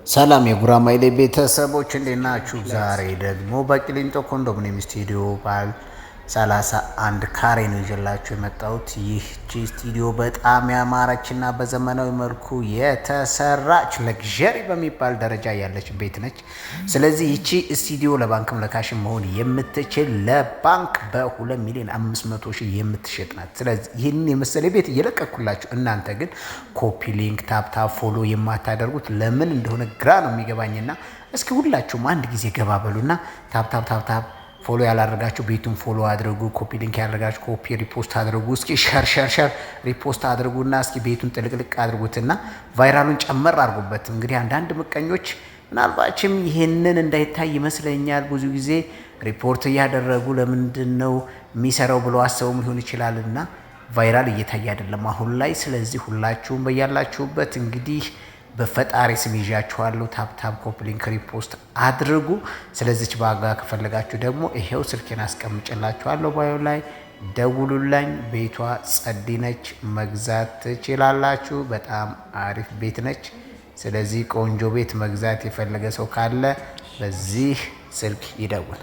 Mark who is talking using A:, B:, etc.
A: ሰላም የጉራማይሌ ቤተሰቦች እንዴት ናችሁ? ዛሬ ደግሞ በቂሊንጦ ኮንዶሚኒየም ስቱዲዮ ባለ 31 ካሬ ነው ይዤላችሁ የመጣሁት። ይህቺ ስቱዲዮ በጣም ያማረችና በዘመናዊ መልኩ የተሰራች ለግዠሪ በሚባል ደረጃ ያለች ቤት ነች። ስለዚህ ይቺ ስቱዲዮ ለባንክም ለካሽም መሆን የምትችል ለባንክ በ2 ሚሊዮን 500 ሺህ የምትሸጥ ናት። ስለዚህ ይህንን የመሰለ ቤት እየለቀኩላችሁ እናንተ ግን ኮፒ ሊንክ ታፕታፕ ፎሎ የማታደርጉት ለምን እንደሆነ ግራ ነው የሚገባኝና እስኪ ሁላችሁም አንድ ጊዜ ገባ በሉና ታፕታፕ ፎሎ ያላደረጋችሁ ቤቱን ፎሎ አድርጉ። ኮፒ ሊንክ ያደረጋችሁ ኮፒ ሪፖስት አድርጉ። እስኪ ሸር ሪፖስት አድርጉና እስኪ ቤቱን ጥልቅልቅ አድርጉትና ቫይራሉን ጨመር አድርጉበት። እንግዲህ አንዳንድ ምቀኞች ምናልባችም ይሄንን እንዳይታይ ይመስለኛል ብዙ ጊዜ ሪፖርት እያደረጉ ለምንድን ነው የሚሰራው ብሎ አስበው ሊሆን ይችላልና ቫይራል እየታየ አይደለም አሁን ላይ። ስለዚህ ሁላችሁም በያላችሁበት እንግዲህ በፈጣሪ ስም ይዣችኋለሁ። ታፕታፕ ኮፒ ሊንክ ሪፖስት አድርጉ። ስለዚች ባጋ ከፈለጋችሁ ደግሞ ይሄው ስልኬን አስቀምጭላችኋለሁ ባዮ ላይ ደውሉልኝ። ቤቷ ጸዲ ነች፣ መግዛት ትችላላችሁ። በጣም አሪፍ ቤት ነች። ስለዚህ ቆንጆ ቤት መግዛት የፈለገ ሰው ካለ በዚህ ስልክ ይደውል።